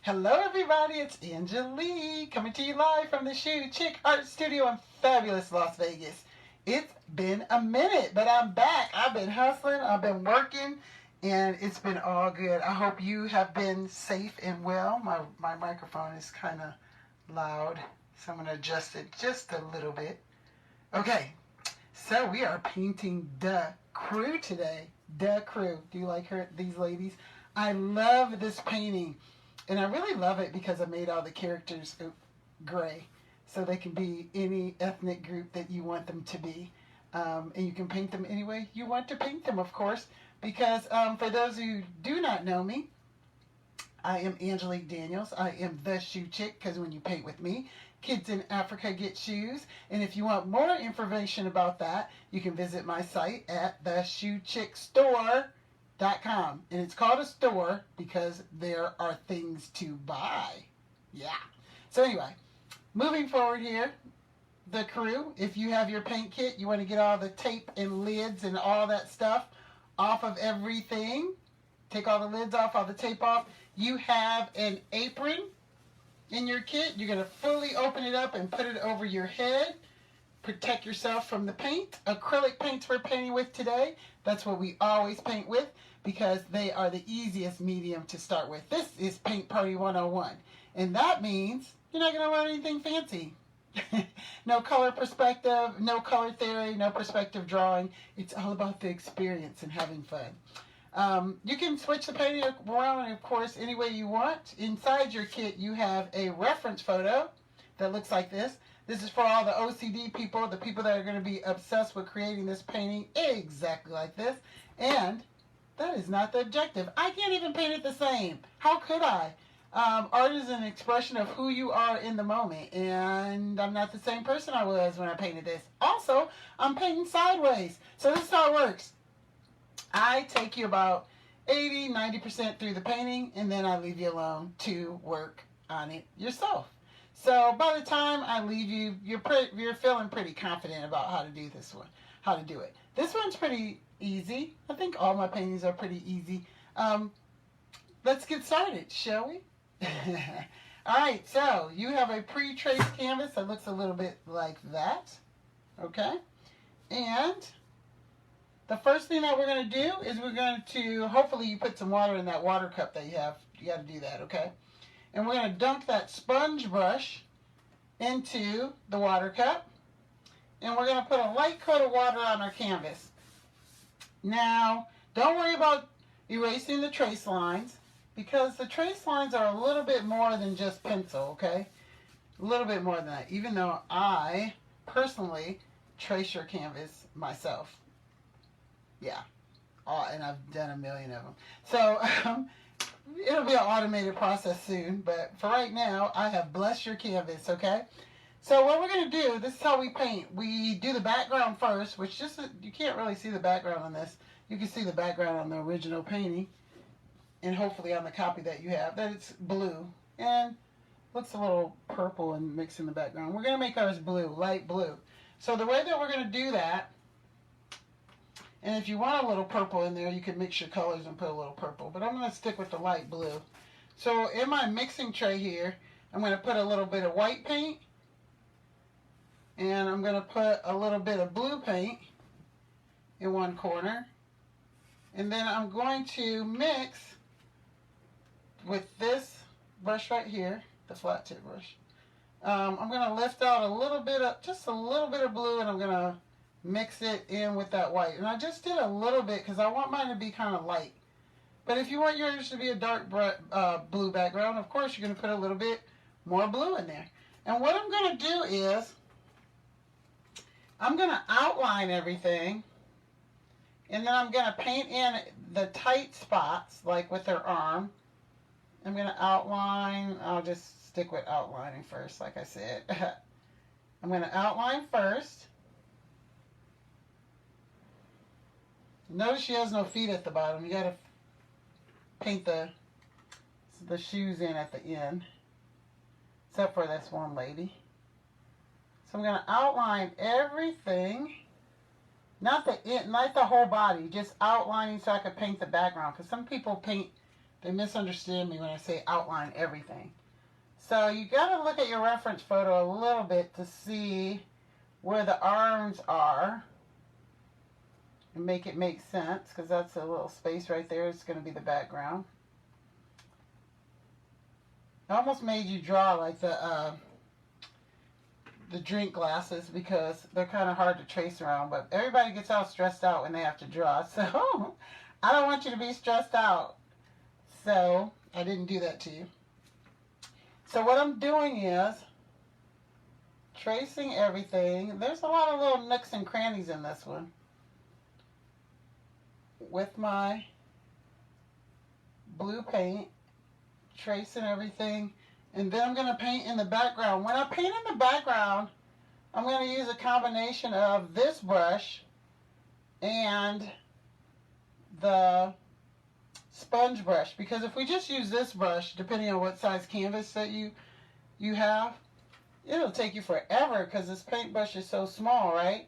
Hello everybody, it's Angelique coming to you live from the Shoe Chick Art Studio in fabulous Las Vegas. It's been a minute, but I'm back. I've been hustling, I've been working, and it's been all good. I hope you have been safe and well. My microphone is kind of loud, so I'm going to adjust it just a little bit. Okay, so we are painting the crew today. The crew. Do you like these ladies? I love this painting. And I really love it because I made all the characters gray. So they can be any ethnic group that you want them to be. And you can paint them any way you want to paint them, of course. Because for those who do not know me, I am Angelique Daniels. I am the Shoe Chick because when you paint with me, kids in Africa get shoes. And if you want more information about that, you can visit my site at theshoechickstore.com. And it's called a store because there are things to buy. Yeah. So anyway, moving forward here, the crew, if you have your paint kit, you want to get all the tape and lids and all that stuff off of everything. Take all the lids off, all the tape off. You have an apron in your kit. You're going to fully open it up and put it over your head. Protect yourself from the paint. Acrylic paints we're painting with today. That's what we always paint with because they are the easiest medium to start with. This is Paint Party 101. And that means you're not going to learn anything fancy. No color perspective, no color theory, no perspective drawing. It's all about the experience and having fun. You can switch the painting around, of course, any way you want. Inside your kit, you have a reference photo that looks like this. This is for all the OCD people, the people that are going to be obsessed with creating this painting exactly like this. And that is not the objective. I can't even paint it the same. How could I? Art is an expression of who you are in the moment. And I'm not the same person I was when I painted this. Also, I'm painting sideways. So this is how it works. I take you about 80-90% through the painting, and then I leave you alone to work on it yourself. So by the time I leave you, you're feeling pretty confident about how to do this one, how to do it. This one's pretty easy. I think all my paintings are pretty easy. Let's get started, shall we? All right, so you have a pre-traced canvas that looks a little bit like that, okay? And the first thing that we're going to do is we're going to, hopefully you put some water in that water cup that you have. You got to do that, okay? And we're going to dunk that sponge brush into the water cup. And we're going to put a light coat of water on our canvas. Now, don't worry about erasing the trace lines because the trace lines are a little bit more than just pencil, okay? A little bit more than that, even though I personally trace your canvas myself. Yeah, and I've done a million of them. So it'll be an automated process soon, but for right now, I have blessed your canvas, okay? So what we're going to do, this is how we paint. We do the background first, which you can't really see the background on this. You can see the background on the original painting, and hopefully on the copy that you have, that it's blue, and looks a little purple and mixed in the background. We're going to make ours blue, light blue. So the way that we're going to do that, and if you want a little purple in there, you can mix your colors and put a little purple. But I'm going to stick with the light blue. So in my mixing tray here, I'm going to put a little bit of white paint. And I'm going to put a little bit of blue paint in one corner. And then I'm going to mix with this brush right here, the flat tip brush. I'm going to lift out a little bit of, just a little bit of blue, and I'm going to mix it in with that white. And I just did a little bit because I want mine to be kind of light. But if you want yours to be a dark blue background, of course you're going to put a little bit more blue in there. And what I'm going to do is I'm going to outline everything, and then I'm going to paint in the tight spots, like with her arm. I'm going to outline. I'll just stick with outlining first, like I said. I'm going to outline first. Notice she has no feet at the bottom. You got to paint the shoes in at the end, except for this one lady. So I'm going to outline everything, not the whole body, just outlining so I can paint the background. Because some people paint They misunderstand me when I say outline everything. So you got to look at your reference photo a little bit to see where the arms are and make it make sense, because that's a little space right there. It's going to be the background. I almost made you draw like the drink glasses because they're kind of hard to trace around, but everybody gets all stressed out when they have to draw. So I don't want you to be stressed out. So I didn't do that to you. So what I'm doing is tracing everything. There's a lot of little nooks and crannies in this one. With my blue paint, tracing everything, and then I'm going to paint in the background. When I paint in the background, I'm going to use a combination of this brush and the sponge brush, because if we just use this brush, depending on what size canvas that you have, it'll take you forever because this paintbrush is so small, right?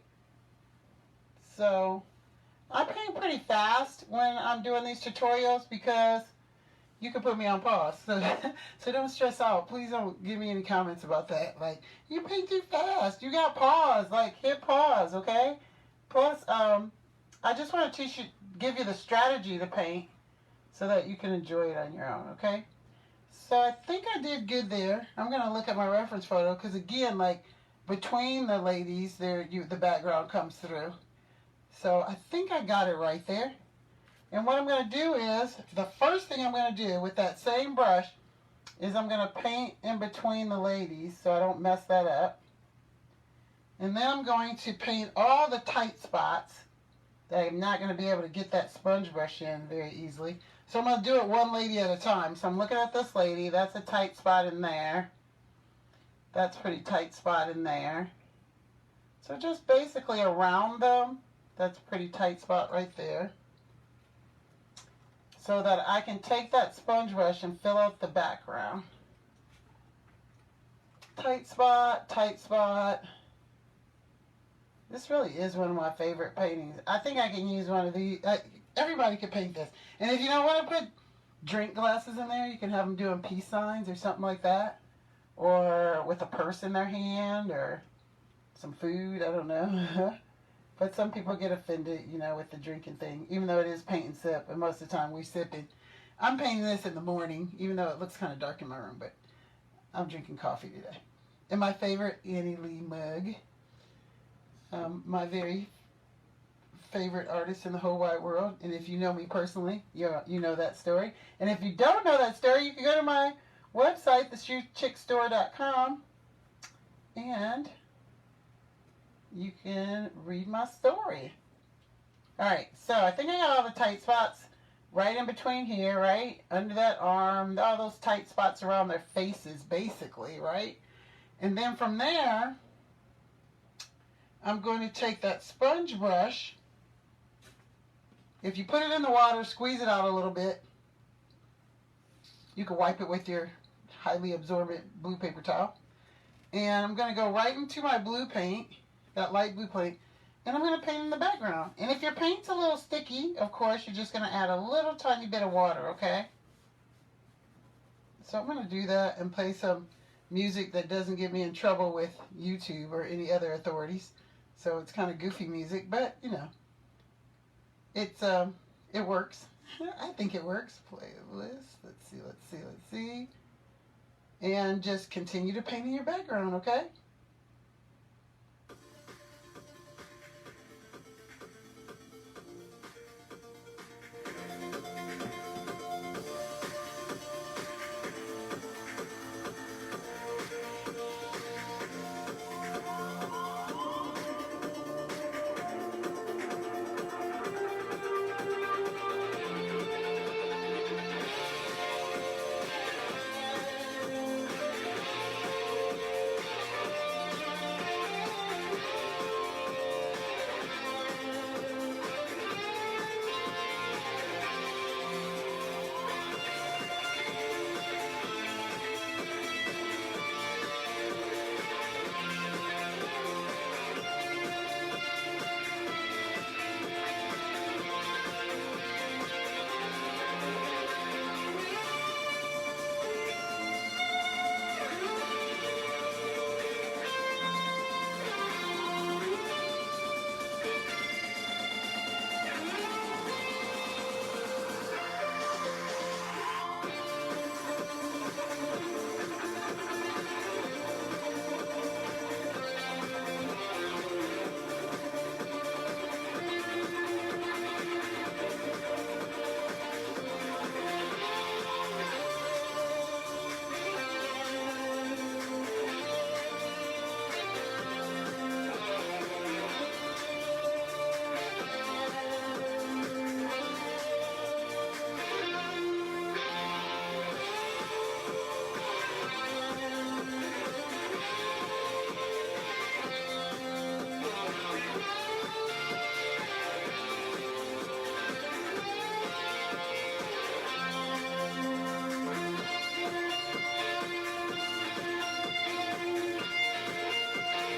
So I paint pretty fast when I'm doing these tutorials because you can put me on pause. So don't stress out. Please don't give me any comments about that. Like, you paint too fast. You got pause. Like, hit pause, okay? Plus, I just want to give you the strategy to paint so that you can enjoy it on your own, okay? So I think I did good there. I'm going to look at my reference photo because, again, like, between the ladies, the background comes through. So I think I got it right there. And what I'm going to do is, the first thing I'm going to do with that same brush is I'm going to paint in between the ladies so I don't mess that up. And then I'm going to paint all the tight spots that I'm not going to be able to get that sponge brush in very easily. So I'm going to do it one lady at a time. So I'm looking at this lady. That's a tight spot in there. That's a pretty tight spot in there. So just basically around them, that's a pretty tight spot right there. So that I can take that sponge brush and fill out the background. Tight spot, tight spot. This really is one of my favorite paintings. I think I can use one of these. Everybody can paint this. And if you don't want to put drink glasses in there, you can have them doing peace signs or something like that. Or with a purse in their hand or some food, I don't know. But some people get offended, you know, with the drinking thing, even though it is paint and sip, and most of the time we sip it. I'm painting this in the morning, even though it looks kind of dark in my room, but I'm drinking coffee today. And my favorite Annie Lee mug, my very favorite artist in the whole wide world. And if you know me personally, you know that story. And if you don't know that story, you can go to my website, theshoechickstore.com, and you can read my story. Alright, so I think I got all the tight spots right in between here, right? Under that arm, all those tight spots around their faces, basically, right? And then from there, I'm going to take that sponge brush. If you put it in the water, squeeze it out a little bit. You can wipe it with your highly absorbent blue paper towel. And I'm going to go right into my blue paint, that light blue paint, and I'm going to paint in the background. And if your paint's a little sticky, of course, you're just going to add a little tiny bit of water, okay? So I'm going to do that and play some music that doesn't get me in trouble with YouTube or any other authorities. So it's kind of goofy music, but, you know, it works. I think it works. Playlist. Let's see. And just continue to paint in your background, okay?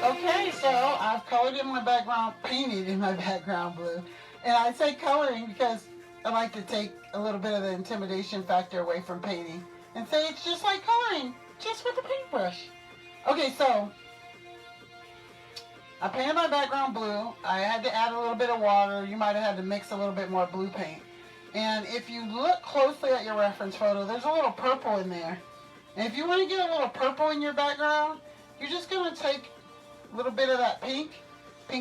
Okay, so I've colored in my background, painted in my background blue. And I say coloring because I like to take a little bit of the intimidation factor away from painting and say it's just like coloring, just with a paintbrush. Okay, so I painted my background blue. I had to add a little bit of water. You might have had to mix a little bit more blue paint. And if you look closely at your reference photo, there's a little purple in there. And if you want to get a little purple in your background, you're just going to take a little bit of that pink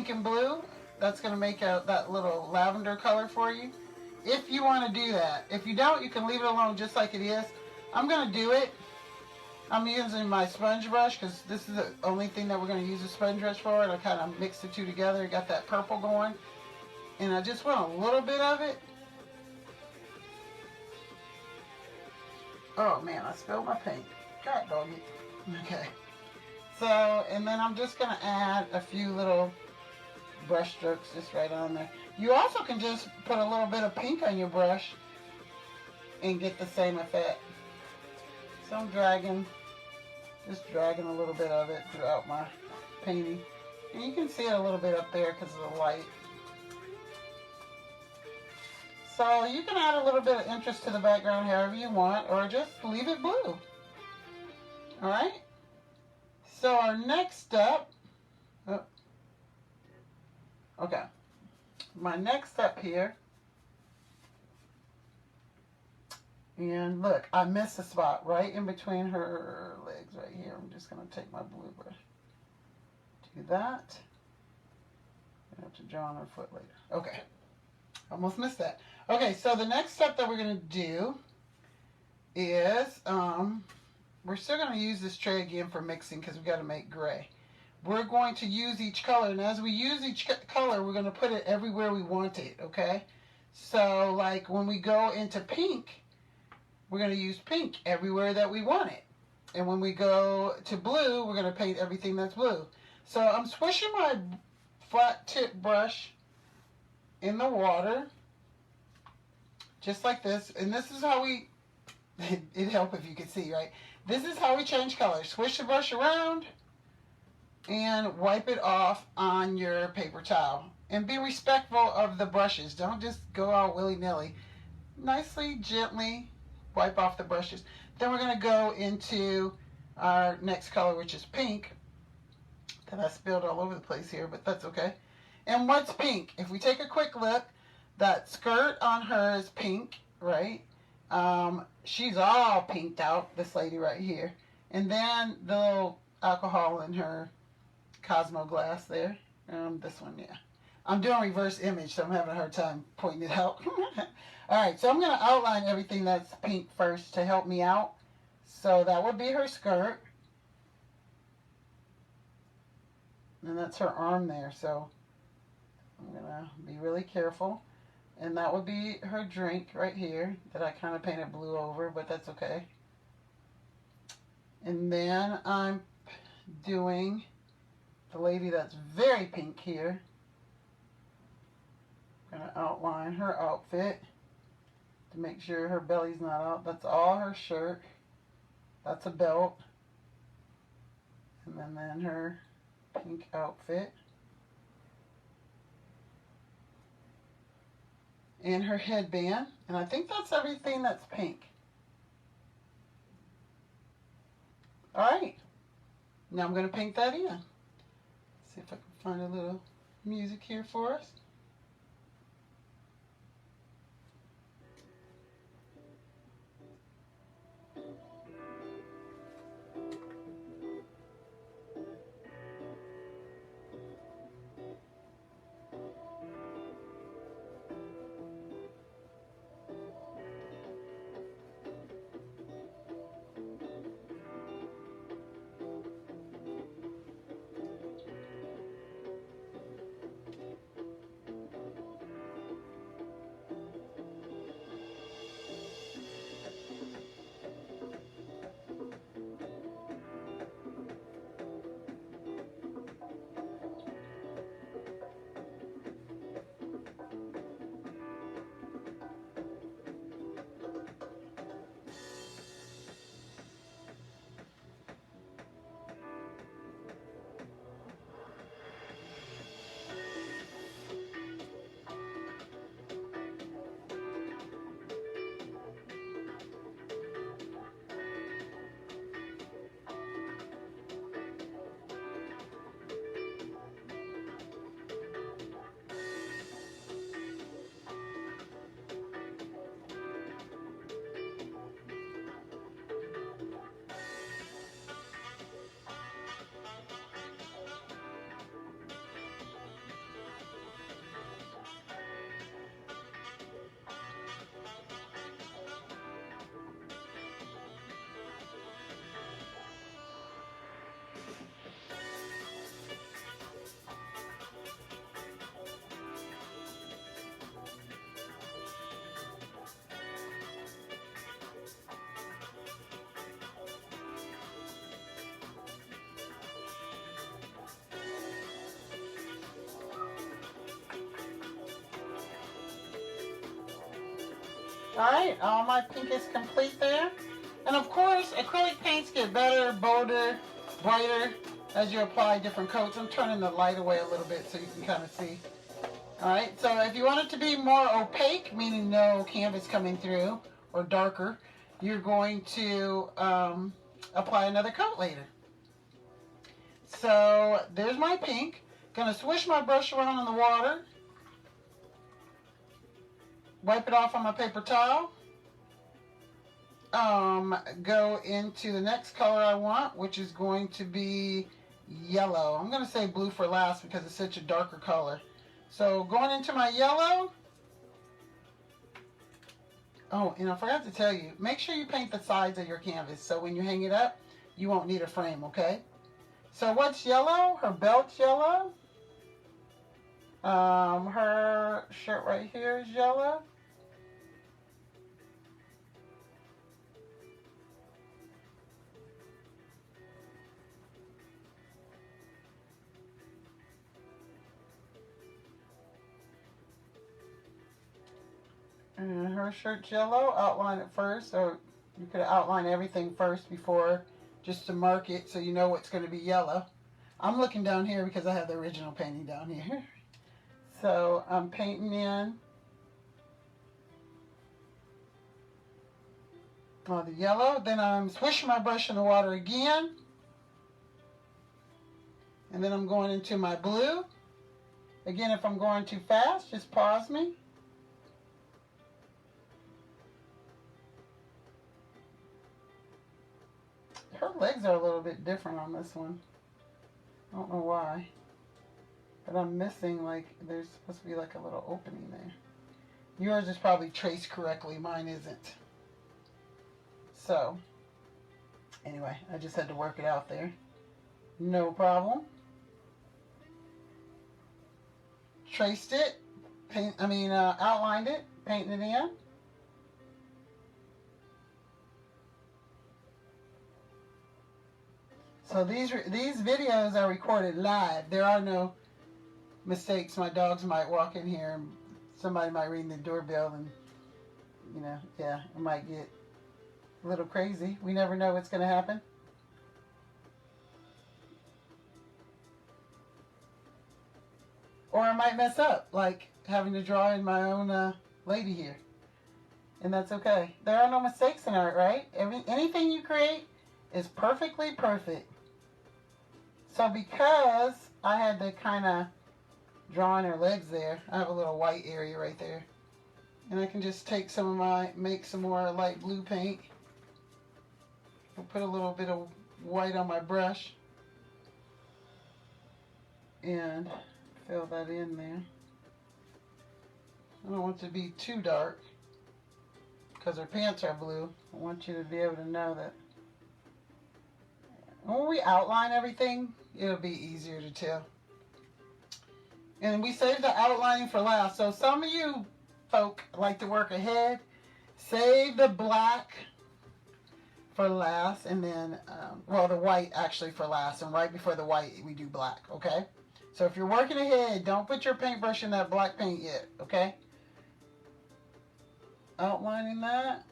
and blue. That's going to make that little lavender color for you. If you want to do that. If you don't, you can leave it alone just like it is. I'm going to do it. I'm using my sponge brush because this is the only thing that we're going to use a sponge brush for. And I kind of mixed the two together. Got that purple going. And I just want a little bit of it. Oh man, I spilled my paint. God dog it. Okay. So, and then I'm just going to add a few little brush strokes just right on there. You also can just put a little bit of pink on your brush and get the same effect. So I'm just dragging a little bit of it throughout my painting. And you can see it a little bit up there because of the light. So you can add a little bit of interest to the background however you want, or just leave it blue. Alright? So our next step, okay, my next step here, and look, I missed a spot right in between her legs right here. I'm just going to take my blue brush, do that. I have to draw on her foot later. Okay, almost missed that. Okay, so the next step that we're going to do is, we're still going to use this tray again for mixing because we've got to make gray. We're going to use each color, and as we use each color, we're going to put it everywhere we want it, okay? So, like when we go into pink, we're going to use pink everywhere that we want it. And when we go to blue, we're going to paint everything that's blue. So I'm swishing my flat tip brush in the water, just like this. And this is how we, it'd help if you could see, right? This is how we change colors. Swish the brush around and wipe it off on your paper towel. And be respectful of the brushes. Don't just go out willy-nilly. Nicely, gently wipe off the brushes. Then we're going to go into our next color, which is pink. That I spilled all over the place here, but that's okay. And what's pink? If we take a quick look, that skirt on her is pink, right? She's all pinked out, this lady right here. And then the little alcohol in her Cosmo glass there. This one, yeah. I'm doing reverse image, so I'm having a hard time pointing it out. Alright, so I'm going to outline everything that's pink first to help me out. So that would be her skirt. And that's her arm there, so I'm going to be really careful. And that would be her drink right here that I kind of painted blue over, but that's okay. And then I'm doing the lady that's very pink here. I'm going to outline her outfit to make sure her belly's not out. That's all her shirt. That's a belt. And then her pink outfit. And her headband. And I think that's everything that's pink. Alright. Now I'm going to paint that in. See if I can find a little music here for us. Alright, all my pink is complete there. And of course, acrylic paints get better, bolder, brighter as you apply different coats. I'm turning the light away a little bit so you can kind of see. Alright, so if you want it to be more opaque, meaning no canvas coming through, or darker, you're going to apply another coat later. So there's my pink. Gonna swish my brush around in the water. Wipe it off on my paper towel. Go into the next color I want, which is going to be yellow. I'm going to say blue for last because it's such a darker color. So going into my yellow. Oh, and I forgot to tell you, make sure you paint the sides of your canvas so when you hang it up, you won't need a frame, okay? So what's yellow? Her belt's yellow. Her shirt right here is yellow. And her shirt's yellow. Outline it first, or you could outline everything first before, just to mark it so you know what's going to be yellow. I'm looking down here because I have the original painting down here. So I'm painting in the yellow. Then I'm swishing my brush in the water again. And then I'm going into my blue. Again, if I'm going too fast, just pause me. Her legs are a little bit different on this one. I don't know why. But I'm missing, like, there's supposed to be like a little opening there. Yours is probably traced correctly. Mine isn't. So, anyway, I just had to work it out there. No problem. Traced it. Outlined it. Painting it in. So these videos are recorded live. There are no mistakes. My dogs might walk in here and somebody might ring the doorbell and, yeah, it might get a little crazy. We never know what's going to happen. Or I might mess up, like having to draw in my own lady here. And that's okay. There are no mistakes in art, right? Anything you create is perfectly perfect. So because I had to kind of draw in her legs there, I have a little white area right there. And I can just take make some more light blue paint. I'll put a little bit of white on my brush. And fill that in there. I don't want it to be too dark because her pants are blue. I want you to be able to know that when we outline everything, it'll be easier to tell. And we save the outlining for last. So some of you folk like to work ahead. Save the black for last, and then, the white actually for last. And right before the white, we do black, okay? So if you're working ahead, don't put your paintbrush in that black paint yet, okay? Outlining that.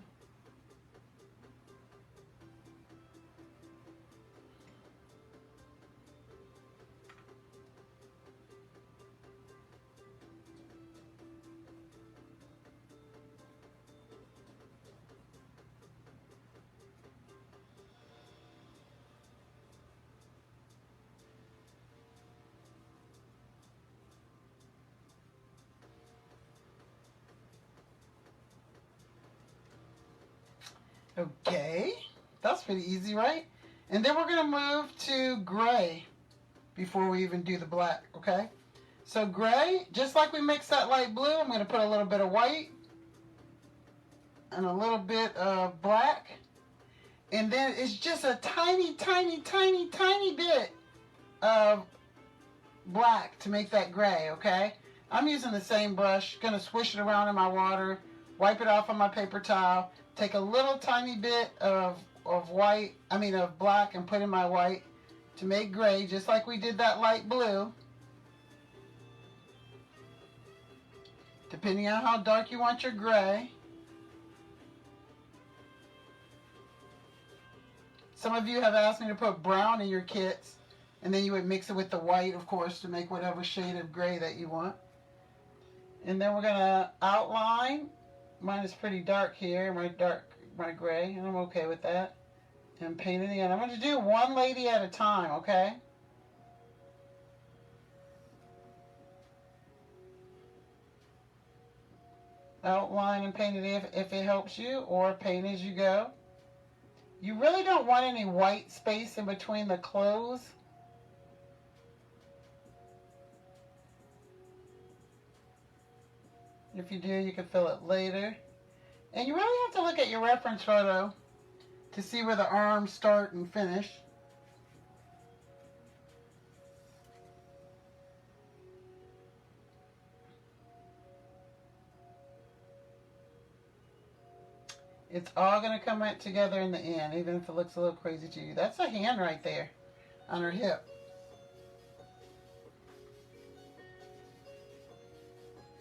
Okay, that's pretty easy, right? And then we're going to move to gray before we even do the black, okay? So gray, just like we mixed that light blue, I'm going to put a little bit of white and a little bit of black. And then it's just a tiny, tiny, tiny, tiny bit of black to make that gray, okay? I'm using the same brush, going to swish it around in my water, wipe it off on my paper towel, take a little tiny bit of black and put in my white to make gray, just like we did that light blue. Depending on how dark you want your gray. Some of you have asked me to put brown in your kits, and then you would mix it with the white, of course, to make whatever shade of gray that you want. And then we're going to outline. Mine is pretty dark here, my gray, and I'm okay with that. And paint it in. I'm going to do one lady at a time, okay? Outline and paint it if it helps you, or paint as you go. You really don't want any white space in between the clothes. If you do, you can fill it later. And you really have to look at your reference photo to see where the arms start and finish. It's all going to come right together in the end, even if it looks a little crazy to you. That's a hand right there on her hip.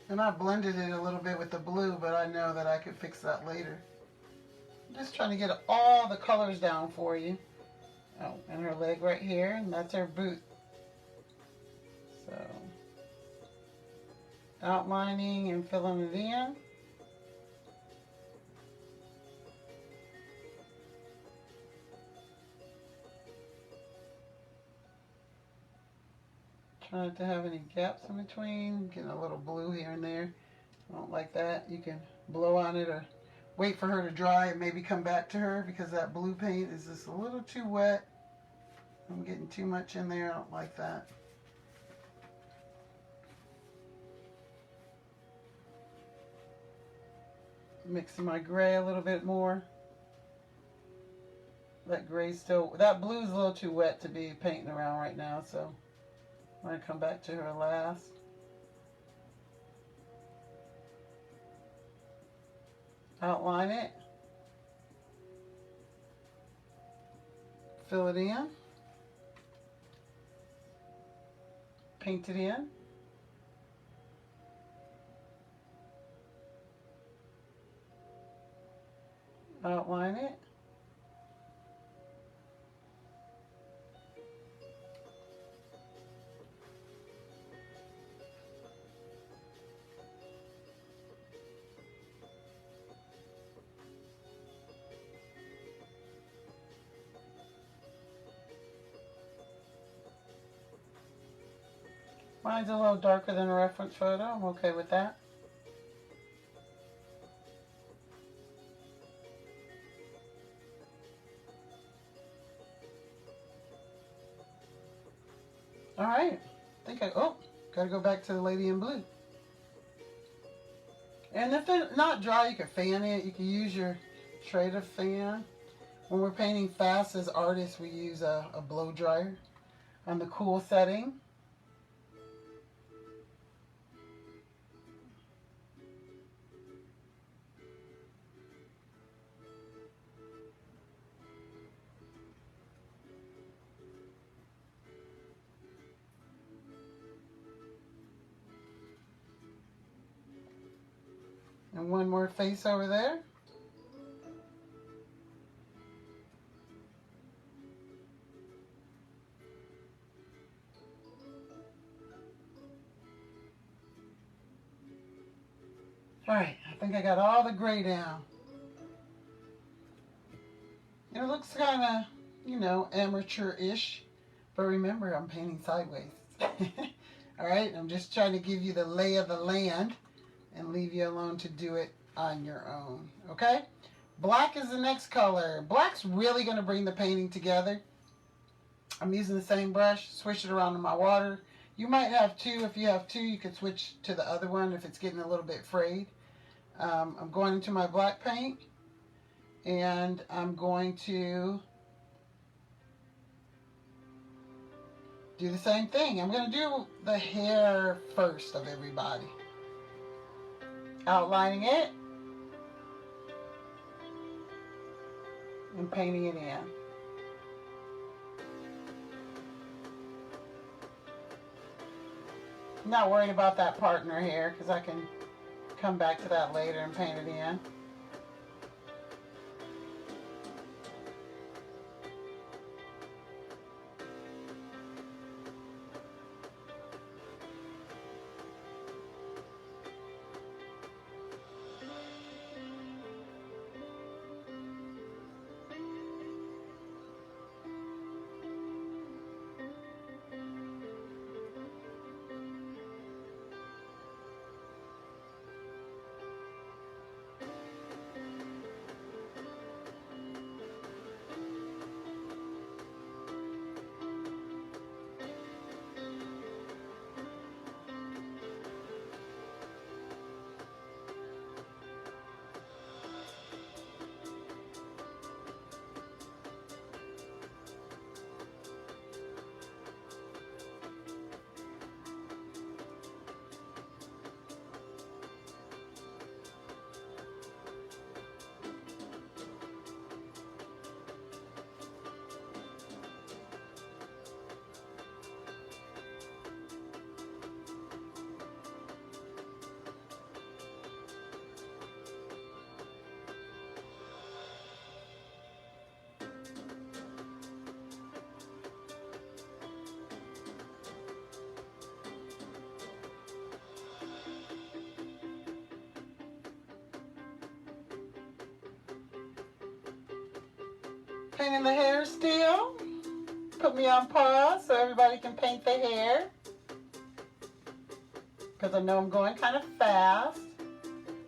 And I blended it a little bit with the blue, but I know that I could fix that later. I'm just trying to get all the colors down for you. Oh, and her leg right here, and that's her boot. So, outlining and filling it in. Try not to have any gaps in between. Getting a little blue here and there. I don't like that. You can blow on it or wait for her to dry and maybe come back to her, because that blue paint is just a little too wet. I'm getting too much in there. I don't like that. Mixing my gray a little bit more. That gray's still, that blue's a little too wet to be painting around right now, so I'm going to come back to her last. Outline it. Fill it in. Paint it in. Outline it. Mine's a little darker than a reference photo. I'm okay with that. All right. Gotta go back to the lady in blue. And if they're not dry, you can fan it. You can use your tray to fan. When we're painting fast as artists, we use a blow dryer on the cool setting. And one more face over there. All right, I think I got all the gray down. And it looks kind of, amateur-ish. But remember, I'm painting sideways. All right, I'm just trying to give you the lay of the land and leave you alone to do it on your own, okay? Black is the next color. Black's really going to bring the painting together. I'm using the same brush, switch it around in my water. You might have two. If you have two, you could switch to the other one if it's getting a little bit frayed. I'm going into my black paint, and I'm going to do the same thing. I'm going to do the hair first of everybody. Outlining it and painting it in. I'm not worried about that part in her hair because I can come back to that later and paint it in. Painting the hair still. Put me on pause so everybody can paint the hair. Because I know I'm going kind of fast.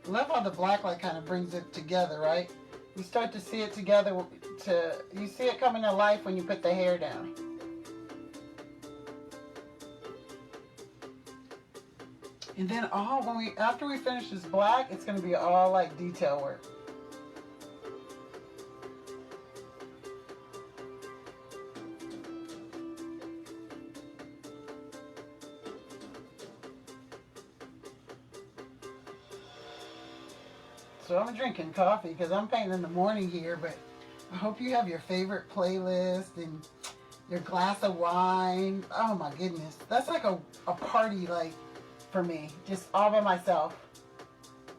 I love how the black light kind of brings it together, right? You start to see it together. You see it coming to life when you put the hair down. And then after we finish this black, it's going to be all like detail work. So I'm drinking coffee because I'm painting in the morning here, but I hope you have your favorite playlist and your glass of wine. Oh my goodness. That's like a party, like, for me, just all by myself.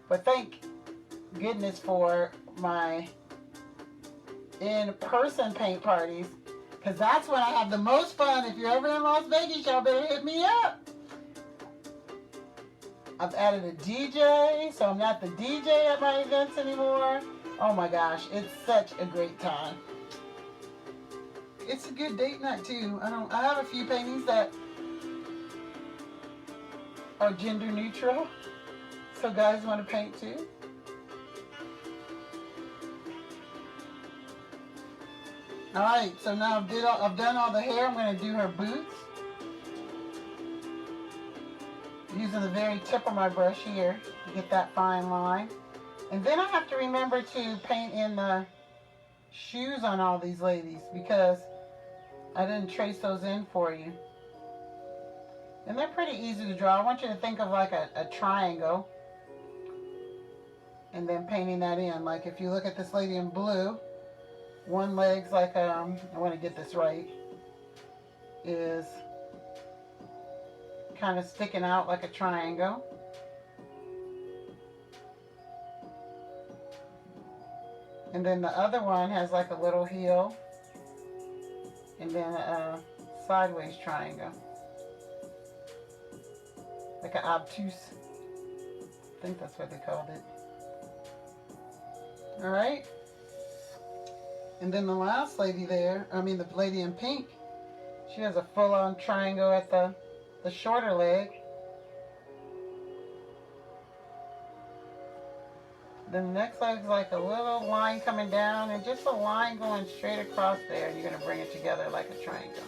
But thank goodness for my in-person paint parties, because that's when I have the most fun. If you're ever in Las Vegas, y'all better hit me up. I've added a DJ, so I'm not the DJ at my events anymore. Oh my gosh, it's such a great time. It's a good date night too. I have a few paintings that are gender neutral, so guys want to paint too. All right, so now I've done all the hair. I'm going to do her boots. Using the very tip of my brush here to get that fine line. And then I have to remember to paint in the shoes on all these ladies because I didn't trace those in for you. And they're pretty easy to draw. I want you to think of like a triangle and then painting that in. Like if you look at this lady in blue, one leg's like, I want to get this right, is kind of sticking out like a triangle. And then the other one has like a little heel and then a sideways triangle. Like an obtuse. I think that's what they called it. Alright. And then the last lady there, the lady in pink, she has a full-on triangle at the shorter leg. The next leg's like a little line coming down and just a line going straight across there, and you're going to bring it together like a triangle.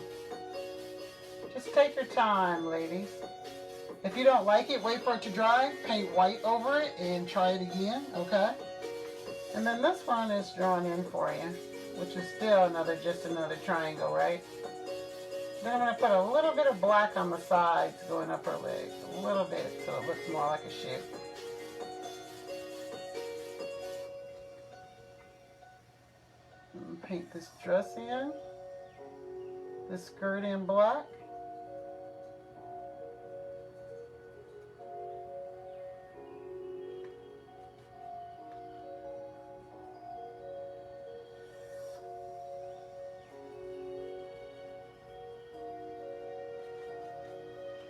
Just take your time, ladies. If you don't like it, wait for it to dry, paint white over it, and try it again, okay? And then this one is drawn in for you, which is still just another triangle, right? Then I'm going to put a little bit of black on the sides going up her legs. A little bit so it looks more like a shoe. And paint this dress in. This skirt in black.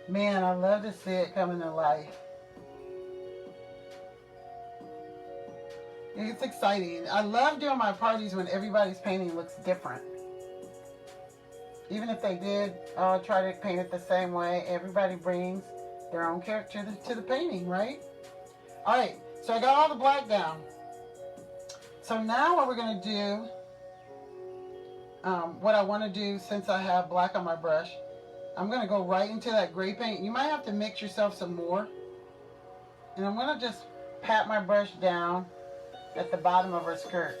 Man, I love to see it coming to life. It's exciting. I love doing my parties when everybody's painting looks different. Even if they did try to paint it the same way, everybody brings their own character to the painting, right? All right, so I got all the black down. So now what we're going to do, what I want to do since I have black on my brush, I'm going to go right into that gray paint. You might have to mix yourself some more. And I'm going to just pat my brush down at the bottom of her skirt.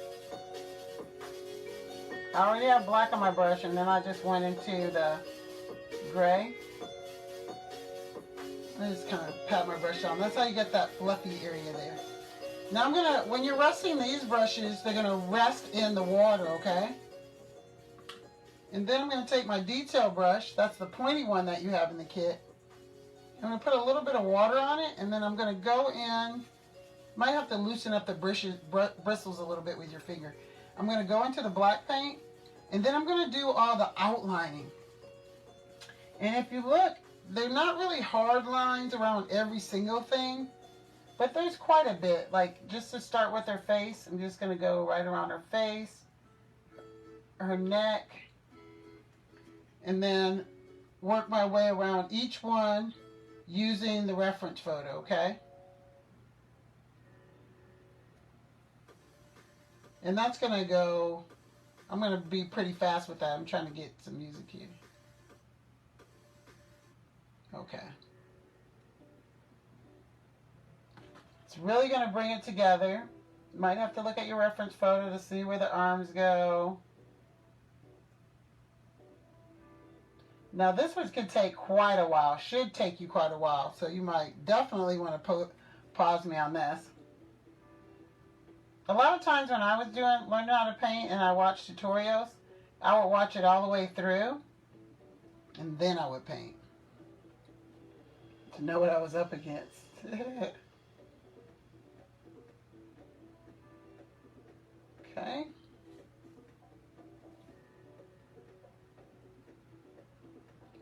I already have black on my brush, and then I just went into the gray. I just kind of pat my brush down. That's how you get that fluffy area there. Now I'm going to, when you're resting these brushes, they're going to rest in the water, okay? And then I'm going to take my detail brush, that's the pointy one that you have in the kit. I'm going to put a little bit of water on it, and then I'm going to go in, might have to loosen up the bristles a little bit with your finger. I'm going to go into the black paint, and then I'm going to do all the outlining. And if you look, they're not really hard lines around every single thing, but there's quite a bit. Like, just to start with her face, I'm just going to go right around her face. her neck, and then work my way around each one using the reference photo, okay? And that's going to go, I'm going to be pretty fast with that. I'm trying to get some music here. Okay. It's really going to bring it together. You might have to look at your reference photo to see where the arms go. Now this one can take quite a while, should take you quite a while, so you might definitely want to pause me on this. A lot of times when I was learning how to paint and I watched tutorials, I would watch it all the way through and then I would paint to know what I was up against. Okay.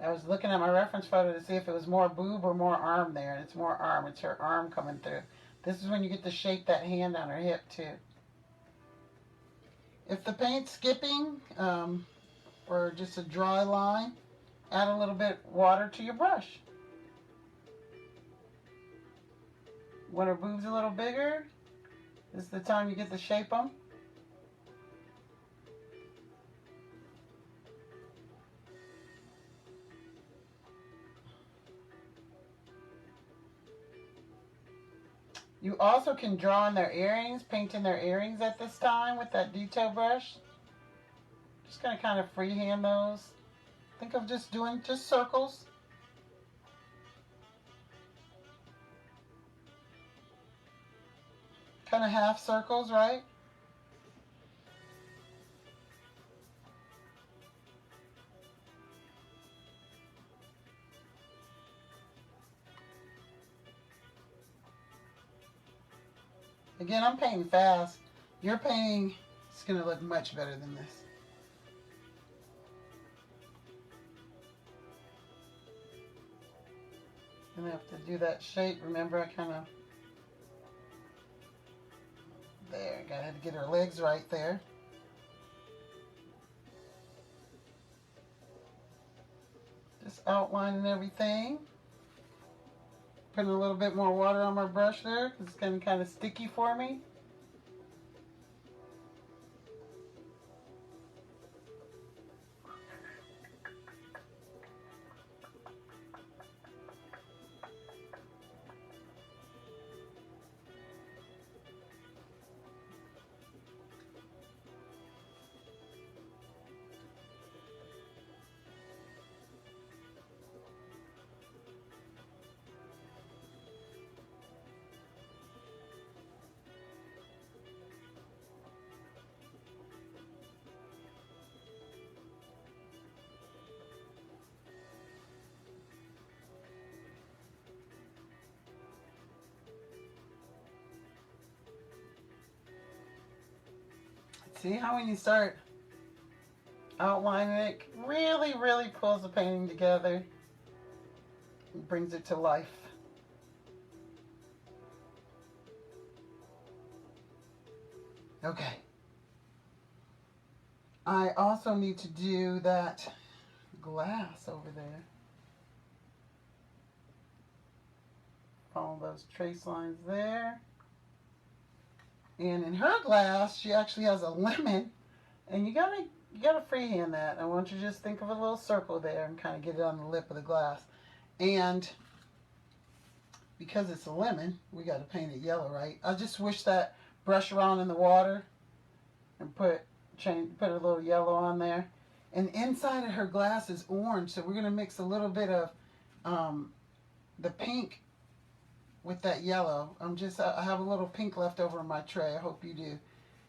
I was looking at my reference photo to see if it was more boob or more arm there, and it's more arm. It's her arm coming through. This is when you get to shape that hand on her hip too. If the paint's skipping or just a dry line, add a little bit water to your brush. When her boob's a little bigger, this is the time you get to shape them. You also can draw on their earrings, paint in their earrings at this time with that detail brush. Just going to kind of freehand those. Think of just doing just circles. Kind of half circles, right? Again, I'm painting fast. Your painting is going to look much better than this. I'm going to have to do that shape. Remember, I kind of... There, I had to get her legs right there. Just outlining everything. Putting a little bit more water on my brush there because it's getting kind of sticky for me. See how when you start outlining it, really, really pulls the painting together and brings it to life. Okay. I also need to do that glass over there. Follow those trace lines there. And in her glass, she actually has a lemon, and you gotta freehand that. I want you to just think of a little circle there and kind of get it on the lip of the glass. And because it's a lemon, we got to paint it yellow, right? I just wish that brush around in the water and put a little yellow on there. And inside of her glass is orange, so we're gonna mix a little bit of the pink with that yellow. I have a little pink left over in my tray. I hope you do.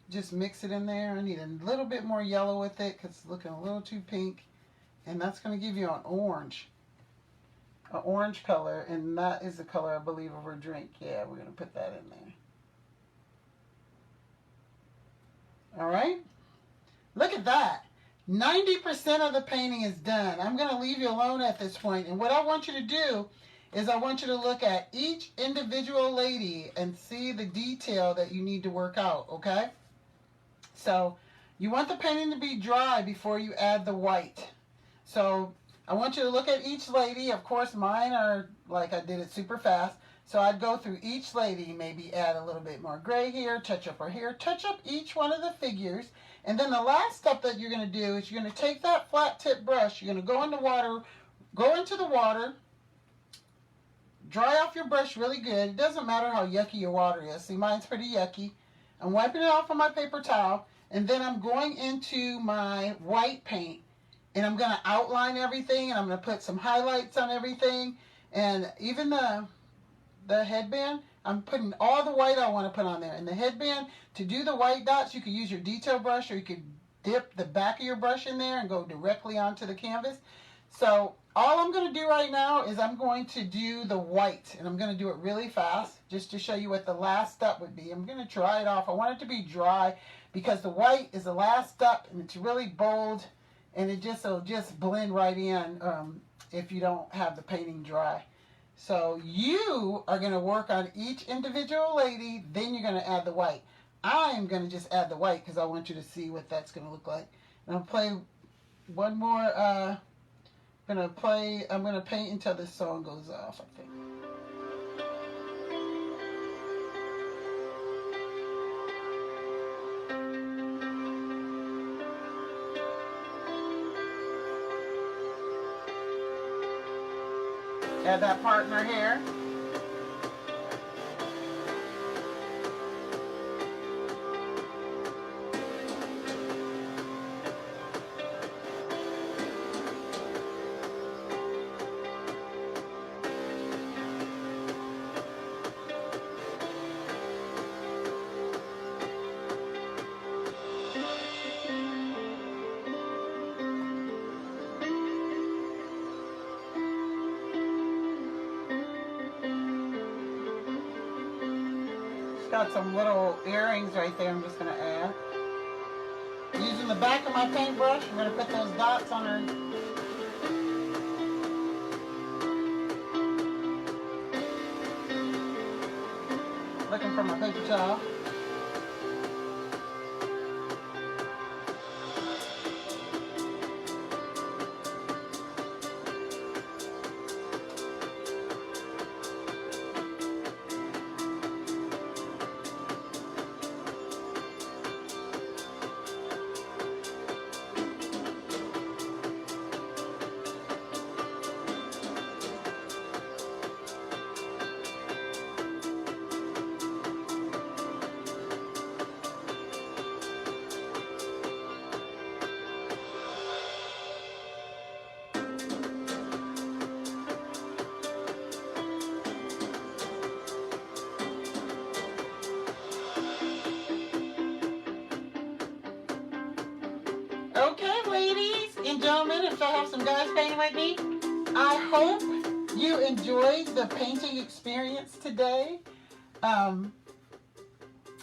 Just mix it in there. I need a little bit more yellow with it because it's looking a little too pink. And that's going to give you an orange color. And that is the color, I believe, of her drink. Yeah, we're going to put that in there. All right. Look at that. 90% of the painting is done. I'm going to leave you alone at this point. And what I want you to do is I want you to look at each individual lady and see the detail that you need to work out, okay? So You want the painting to be dry before you add the white. So I want you to look at each lady. Of course, mine are like I did it super fast. So I'd go through each lady, maybe add a little bit more gray here, touch up her hair, touch up each one of the figures. And then the last step that you're going to do is you're going to take that flat tip brush, you're going to go into the water, dry off your brush really good. It doesn't matter how yucky your water is. See, mine's pretty yucky. I'm wiping it off on my paper towel, and then I'm going into my white paint, and I'm going to outline everything, and I'm going to put some highlights on everything, and even the headband, I'm putting all the white I want to put on there. And the headband, to do the white dots, you could use your detail brush, or you could dip the back of your brush in there and go directly onto the canvas. So all I'm going to do right now is I'm going to do the white, and I'm going to do it really fast just to show you what the last step would be. I'm going to dry it off. I want it to be dry because the white is the last step, and it's really bold, and it'll just blend right in if you don't have the painting dry. So you are going to work on each individual lady, then you're going to add the white. I am going to just add the white because I want you to see what that's going to look like. And I'll play one more. I'm going to paint until this song goes off, I think. Add that part in her hair. Got some little earrings right there I'm just going to add. Using the back of my paintbrush, I'm going to put those dots on her. Looking for my paper towel. Okay, ladies and gentlemen, if I have some guys painting with me, I hope you enjoyed the painting experience today.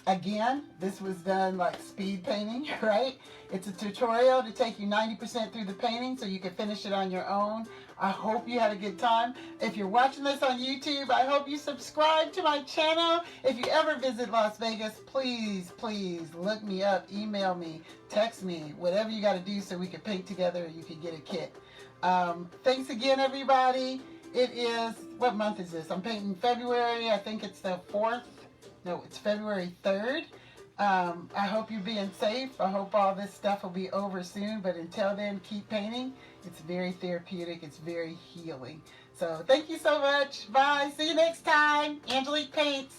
Again, this was done like speed painting, right? It's a tutorial to take you 90% through the painting so you can finish it on your own. I hope you had a good time. If you're watching this on YouTube, I hope you subscribe to my channel. If you ever visit Las Vegas, please, please look me up, email me, text me, whatever you got to do so we can paint together and you can get a kit. Thanks again, everybody. It is, what month is this? I'm painting February. I think it's the 4th. No, it's February 3rd. I hope you're being safe. I hope all this stuff will be over soon. But until then, keep painting. It's very therapeutic. It's very healing. So thank you so much. Bye. See you next time. Angelique Paints.